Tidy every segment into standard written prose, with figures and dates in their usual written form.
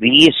20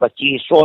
2500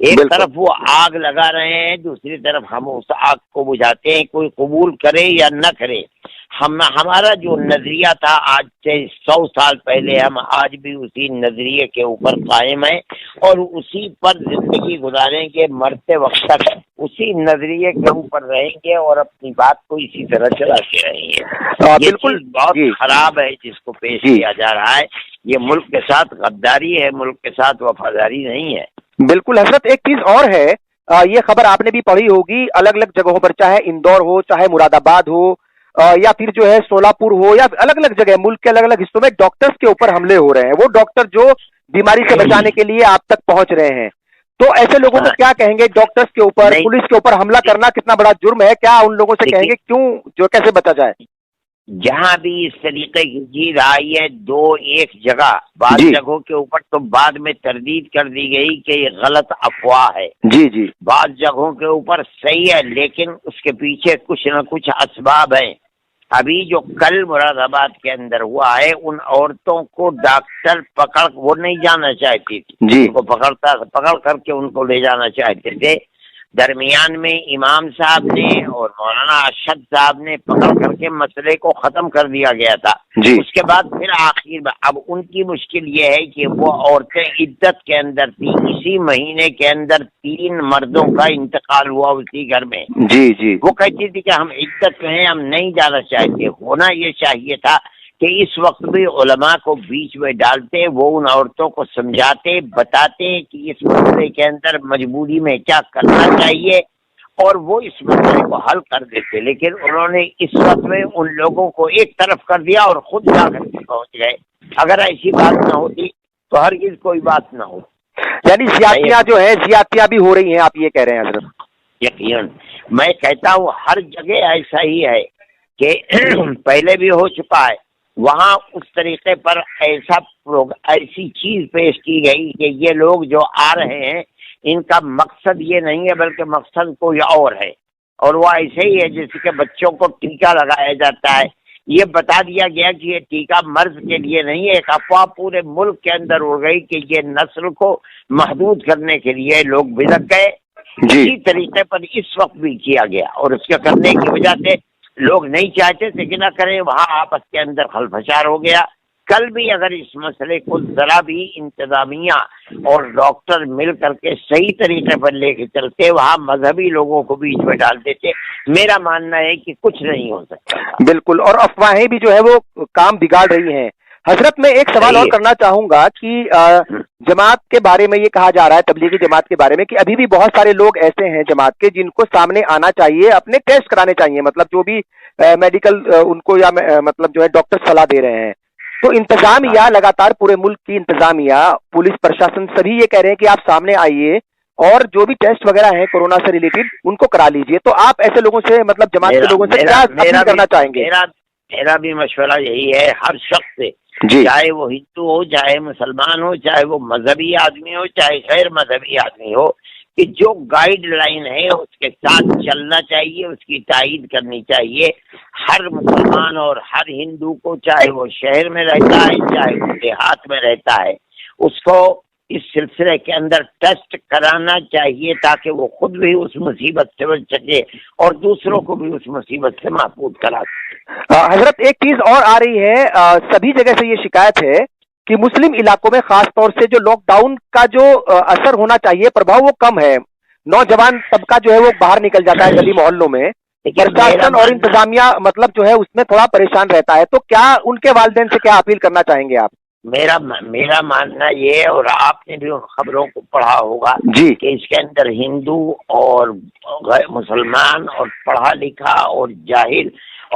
ایک طرف وہ آگ لگا رہے ہیں، دوسری طرف ہم اس آگ کو بجھاتے ہیں، کوئی قبول کرے یا نہ کرے۔ ہمارا جو نظریہ تھا آج سے 100 سال پہلے، ہم آج بھی اسی نظریے کے اوپر قائم ہیں اور اسی پر زندگی گزاریں گے، مرتے وقت تک اسی نظریے کے اوپر رہیں گے اور اپنی بات کو اسی طرح چلاتے رہیں گے۔ بالکل بہت خراب ہے جس کو پیش کیا جا رہا ہے، یہ ملک کے ساتھ غداری ہے، ملک کے ساتھ وفاداری نہیں ہے۔ بالکل حضرت، ایک چیز اور ہے، یہ خبر آپ نے بھی پڑھی ہوگی، الگ الگ جگہوں پر، چاہے اندور ہو، چاہے مراد آباد ہو، یا پھر جو ہے سولاپور ہو، یا الگ الگ جگہ ملک کے الگ الگ حصوں میں ڈاکٹرز کے اوپر حملے ہو رہے ہیں، وہ ڈاکٹر جو بیماری سے بچانے کے لیے آپ تک پہنچ رہے ہیں۔ تو ایسے لوگوں کو کیا کہیں گے؟ ڈاکٹرز کے اوپر، پولیس کے اوپر حملہ کرنا کتنا بڑا جرم ہے؟ کیا ان لوگوں سے کہیں گے کیوں، جو کیسے بچا جائے؟ جہاں بھی اس طریقے کی چیز آئی ہے، ایک جگہ، بعض جگہوں کے اوپر تو بعد میں تردید کر دی گئی کہ یہ غلط افواہ ہے، بعض جگہوں کے اوپر صحیح ہے، لیکن اس کے پیچھے کچھ نہ کچھ اسباب ہیں۔ ابھی جو کل مراد آباد کے اندر ہوا ہے، ان عورتوں کو ڈاکٹر پکڑ، وہ نہیں جانا چاہتی تھی، ان کو پکڑ کر کے ان کو لے جانا چاہتے تھے، درمیان میں امام صاحب نے اور مولانا ارشد صاحب نے پکڑ کر کے مسئلے کو ختم کر دیا گیا تھا۔ اس کے بعد پھر آخر میں اب ان کی مشکل یہ ہے کہ وہ عورتیں عدت کے اندر تھی، اسی مہینے کے اندر 3 مردوں کا انتقال ہوا اسی گھر میں۔ وہ کہتی تھی کہ ہم عدت میں ہیں، ہم نہیں جانا چاہتے۔ ہونا یہ چاہیے تھا کہ اس وقت بھی علماء کو بیچ میں ڈالتے، وہ ان عورتوں کو سمجھاتے، بتاتے کہ اس مسئلے کے اندر مجبوری میں کیا کرنا چاہیے اور وہ اس مسئلے کو حل کر دیتے، لیکن انہوں نے اس وقت میں ان لوگوں کو ایک طرف کر دیا اور خود جا کر کے پہنچ گئے۔ اگر ایسی بات نہ ہوتی تو ہرگز کوئی بات نہ ہو۔ یعنی زیادتیاں جو ہیں، زیادتیاں بھی ہو رہی ہیں، آپ یہ کہہ رہے ہیں حضرت؟ یقیناً میں کہتا ہوں ہر جگہ ایسا ہی ہے کہ پہلے بھی ہو چکا ہے، وہاں اس طریقے پر ایسی چیز پیش کی گئی کہ یہ لوگ جو آ رہے ہیں ان کا مقصد یہ نہیں ہے بلکہ مقصد کوئی اور ہے، اور وہ ایسے ہی ہے جیسے کہ بچوں کو ٹیکہ لگایا جاتا ہے۔ یہ بتا دیا گیا کہ یہ ٹیکہ مرض کے لیے نہیں ہے، ایک افواہ پورے ملک کے اندر اڑ گئی کہ یہ نسل کو محدود کرنے کے لیے لوگ بھڑک گئے۔ اسی طریقے پر اس وقت بھی کیا گیا اور اس کے کرنے کی وجہ سے لوگ نہیں چاہتے تھے کہ نہ کریں، وہاں آپس کے اندر خلفشار ہو گیا۔ کل بھی اگر اس مسئلے کو ذرا بھی انتظامیہ اور ڈاکٹر مل کر کے صحیح طریقے پر لے کے چلتے، وہاں مذہبی لوگوں کو بیچ میں ڈال دیتے، میرا ماننا ہے کہ کچھ نہیں ہو سکتا۔ بالکل، اور افواہیں بھی جو ہے وہ کام بگاڑ رہی ہیں۔ حضرت میں ایک سوال اور کرنا چاہوں گا کہ جماعت کے بارے میں یہ کہا جا رہا ہے، تبلیغی جماعت کے بارے میں، کہ ابھی بھی بہت سارے لوگ ایسے ہیں جماعت کے جن کو سامنے آنا چاہیے، اپنے ٹیسٹ کرانے چاہیے، مطلب جو بھی میڈیکل ان کو یا مطلب جو ہے ڈاکٹر صلاح دے رہے ہیں۔ تو انتظامیہ لگاتار، پورے ملک کی انتظامیہ، پولیس پرشاسن سبھی یہ کہہ رہے ہیں کہ آپ سامنے آئیے اور جو بھی ٹیسٹ وغیرہ ہیں کورونا سے ریلیٹڈ ان کو کرا لیجئے۔ تو آپ ایسے لوگوں سے، مطلب جماعت کے لوگوں سے کیا اپیل کرنا چاہیں گے؟ میرا بھی مشورہ یہی ہے ہر شخص سے، چاہے وہ ہندو ہو، چاہے مسلمان ہو، چاہے وہ مذہبی آدمی ہو، چاہے غیر مذہبی آدمی ہو، کہ جو گائیڈ لائن ہے اس کے ساتھ چلنا چاہیے، اس کی تائید کرنی چاہیے۔ ہر مسلمان اور ہر ہندو کو، چاہے وہ شہر میں رہتا ہے چاہے وہ دیہات میں رہتا ہے، اس کو اس سلسلے کے اندر ٹیسٹ کرانا چاہیے تاکہ وہ خود بھی اس مصیبت سے بچ سکے اور دوسروں کو بھی اس مصیبت سے محفوظ کرا سکے۔ حضرت ایک چیز اور آ رہی ہے، سبھی جگہ سے یہ شکایت ہے کہ مسلم علاقوں میں خاص طور سے جو لاک ڈاؤن کا جو اثر ہونا چاہیے، پربھاؤ، وہ کم ہے۔ نوجوان طبقہ جو ہے وہ باہر نکل جاتا ہے گلی محلوں میں، پرشاسن اور انتظامیہ مطلب جو ہے اس میں تھوڑا پریشان رہتا ہے۔ تو کیا ان کے والدین سے کیا اپیل کرنا چاہیں گے آپ؟ میرا ماننا یہ، اور آپ نے بھی ان خبروں کو پڑھا ہوگا کہ اس کے اندر ہندو اور مسلمان اور پڑھا لکھا اور جاہل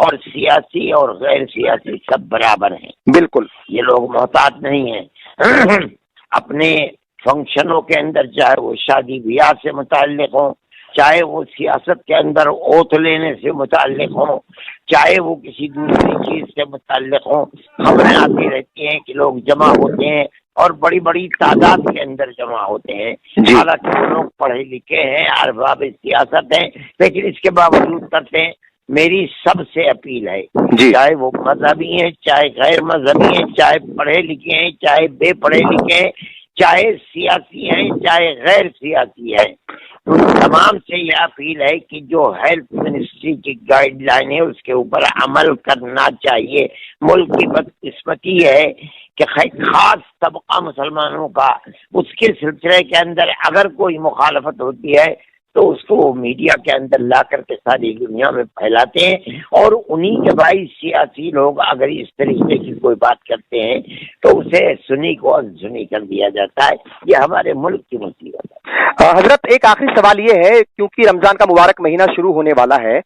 اور سیاسی اور غیر سیاسی سب برابر ہیں۔ بالکل، یہ لوگ محتاط نہیں ہیں اپنے فنکشنوں کے اندر، چاہے وہ شادی بیاہ سے متعلق ہوں، چاہے وہ سیاست کے اندر اوت لینے سے متعلق ہوں، چاہے وہ کسی دوسری چیز سے متعلق ہوں۔ خبریں آتی رہتی ہیں کہ لوگ جمع ہوتے ہیں اور بڑی بڑی تعداد کے اندر جمع ہوتے ہیں، حالانکہ وہ لوگ پڑھے لکھے ہیں، ارباب سیاست ہیں، لیکن اس کے باوجود کرتے ہیں۔ میری سب سے اپیل ہے، چاہے وہ مذہبی ہیں، چاہے غیر مذہبی ہیں، چاہے پڑھے لکھے ہیں، چاہے بے پڑھے لکھے ہیں، چاہے سیاسی ہیں چاہے غیر سیاسی ہیں، ان تمام سے یہ اپیل ہے کہ جو ہیلتھ منسٹری کی گائیڈ لائن ہے اس کے اوپر عمل کرنا چاہیے۔ ملک کی بدقسمتی ہے کہ خاص طبقہ مسلمانوں کا اس کے سلسلے کے اندر اگر کوئی مخالفت ہوتی ہے تو اس کو وہ میڈیا کے اندر لا کر کے ساری دنیا میں پھیلاتے ہیں، اور انہی کے بھائی سیاسی لوگ اگر اس طریقے کی کوئی بات کرتے ہیں تو اسے سنی کو سنی کر دیا جاتا ہے۔ یہ ہمارے ملک کی مصیبت ہے۔ حضرت ایک آخری سوال یہ ہے، کیونکہ رمضان کا مبارک مہینہ شروع ہونے والا ہے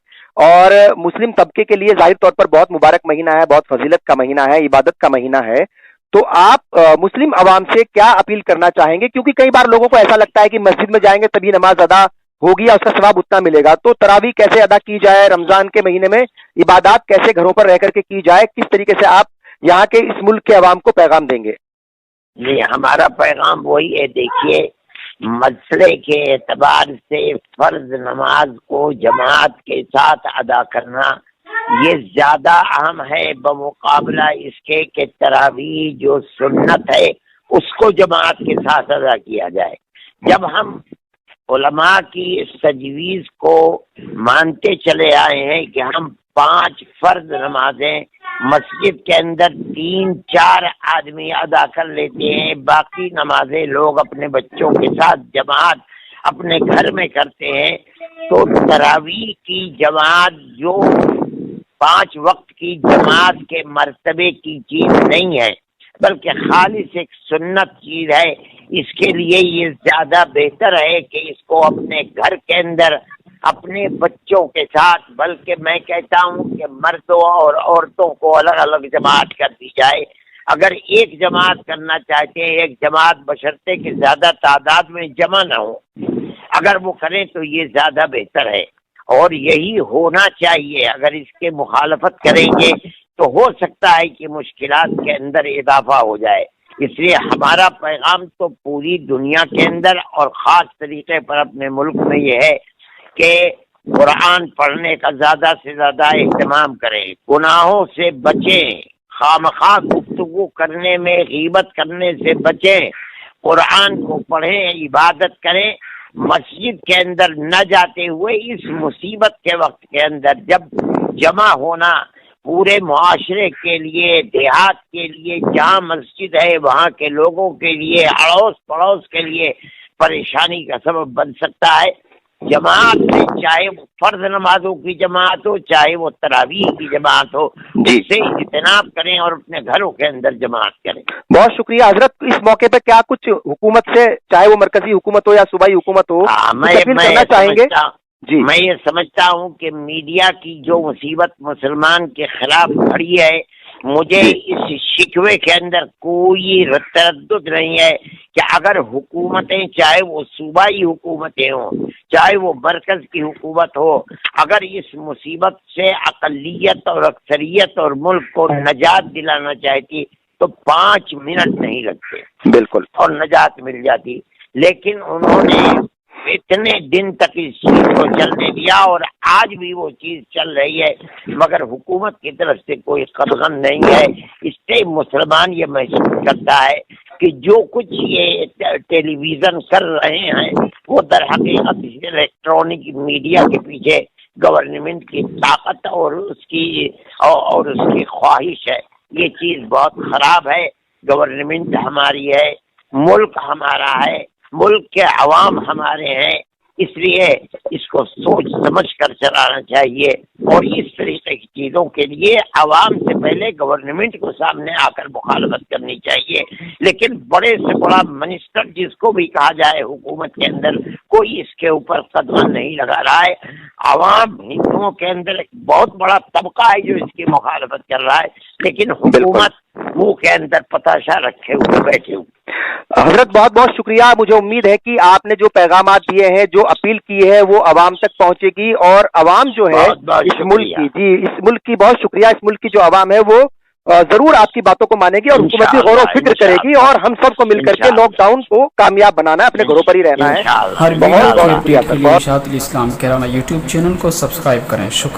اور مسلم طبقے کے لیے ظاہر طور پر بہت مبارک مہینہ ہے، بہت فضیلت کا مہینہ ہے، عبادت کا مہینہ ہے، تو آپ مسلم عوام سے کیا اپیل کرنا چاہیں گے؟ کیونکہ کئی بار لوگوں کو ایسا لگتا ہے کہ مسجد میں جائیں گے تبھی نماز ادا ہوگی یا اس کا ثواب اتنا ملے گا، تو تراویح کیسے ادا کی جائے، رمضان کے مہینے میں عبادات کیسے گھروں پر رہ کر کے کی جائے، کس طریقے سے آپ یہاں کے اس ملک کے عوام کو پیغام دیں گے؟ جی، ہمارا پیغام وہی ہے، دیکھیے مسئلے کے اعتبار سے فرض نماز کو جماعت کے ساتھ ادا کرنا یہ زیادہ اہم ہے بمقابلہ اس کے کہ تراویح جو سنت ہے اس کو جماعت کے ساتھ ادا کیا جائے۔ جب ہم علماء کی اس تجویز کو مانتے چلے آئے ہیں کہ ہم 5 فرض نمازیں مسجد کے اندر 3-4 آدمی ادا کر لیتے ہیں، باقی نمازیں لوگ اپنے بچوں کے ساتھ جماعت اپنے گھر میں کرتے ہیں، تو تراویح کی جماعت جو 5 وقت کی جماعت کے مرتبے کی چیز نہیں ہے بلکہ خالص ایک سنت چیز ہے۔ اس کے لیے یہ زیادہ بہتر ہے کہ اس کو اپنے گھر کے اندر اپنے بچوں کے ساتھ، بلکہ میں کہتا ہوں کہ مردوں اور عورتوں کو الگ الگ جماعت کر دی جائے۔ اگر ایک جماعت کرنا چاہتے ہیں، ایک جماعت بشرطے کہ زیادہ تعداد میں جمع نہ ہو، اگر وہ کریں تو یہ زیادہ بہتر ہے اور یہی ہونا چاہیے۔ اگر اس کے مخالفت کریں گے تو ہو سکتا ہے کہ مشکلات کے اندر اضافہ ہو جائے۔ اس لیے ہمارا پیغام تو پوری دنیا کے اندر اور خاص طریقے پر اپنے ملک میں یہ ہے کہ قرآن پڑھنے کا زیادہ سے زیادہ اہتمام کریں، گناہوں سے بچیں، خامخواہ گفتگو کرنے میں غیبت کرنے سے بچیں، قرآن کو پڑھیں، عبادت کریں، مسجد کے اندر نہ جاتے ہوئے اس مصیبت کے وقت کے اندر جب جمع ہونا پورے معاشرے کے لیے، دیہات کے لیے جہاں مسجد ہے وہاں کے لوگوں کے لیے، اڑوس پڑوس کے لیے پریشانی کا سبب بن سکتا ہے۔ جماعت میں چاہے وہ فرض نمازوں کی جماعت ہو چاہے وہ تراویح کی جماعت ہو، اس سے اجتناب کریں اور اپنے گھروں کے اندر جماعت کریں۔ بہت شکریہ حضرت۔ اس موقع پہ کیا کچھ حکومت سے، چاہے وہ مرکزی حکومت ہو یا صوبائی حکومت ہو، کرنا چاہیں گے؟ جی، میں یہ سمجھتا ہوں کہ میڈیا کی جو مصیبت مسلمان کے خلاف کھڑی ہے، مجھے اس شکوے کے اندر کوئی تردد نہیں ہے کہ اگر حکومتیں، چاہے وہ صوبائی حکومتیں ہوں چاہے وہ مرکز کی حکومت ہو، اگر اس مصیبت سے اقلیت اور اکثریت اور ملک کو نجات دلانا چاہتی تو 5 منٹ نہیں لگتے، بالکل، اور نجات مل جاتی۔ لیکن انہوں نے اتنے دن تک اس چیز کو چلنے دیا اور آج بھی وہ چیز چل رہی ہے، مگر حکومت کی طرف سے کوئی قدغن نہیں ہے۔ اس سے مسلمان یہ محسوس کرتا ہے کہ جو کچھ یہ ٹیلی ویژن کر رہے ہیں وہ در حقیقت الیکٹرانک میڈیا کے پیچھے گورنمنٹ کی طاقت اور اس کی خواہش ہے۔ یہ چیز بہت خراب ہے۔ گورنمنٹ ہماری ہے، ملک ہمارا ہے، ملک کے عوام ہمارے ہیں، اس لیے اس کو سوچ سمجھ کر چلانا چاہیے اور اس طریقے کی چیزوں کے لیے عوام سے پہلے گورنمنٹ کو سامنے آ کر مخالفت کرنی چاہیے۔ لیکن بڑے سے بڑا منسٹر جس کو بھی کہا جائے حکومت کے اندر، کوئی اس کے اوپر قدم نہیں لگا رہا ہے۔ عوام ہندوؤں کے اندر ایک بہت بڑا طبقہ ہے جو اس کی مخالفت کر رہا ہے، لیکن حکومت منہ کے اندر پتاشا رکھے ہوئے بیٹھے ہوئے۔ حضرت بہت بہت شکریہ۔ مجھے امید ہے کہ آپ نے جو پیغامات دیے ہیں، جو اپیل کی ہے، وہ عوام تک پہنچے گی اور عوام جو ہے اس ملک کی، جی اس ملک کی بہت شکریہ، اس ملک کی جو عوام ہے وہ ضرور آپ کی باتوں کو مانے گی اور حکومت کی غور و فکر کرے گی اور ہم سب کو مل کر کے لاک ڈاؤن کو کامیاب بنانا ہے، اپنے گھروں پر ہی رہنا ہے۔ ہر ویڈیو کے اپڈیٹ کے لیے اشاعت الاسلام کیرانہ یوٹیوب چینل کو سبسکرائب کریں۔ شکریہ۔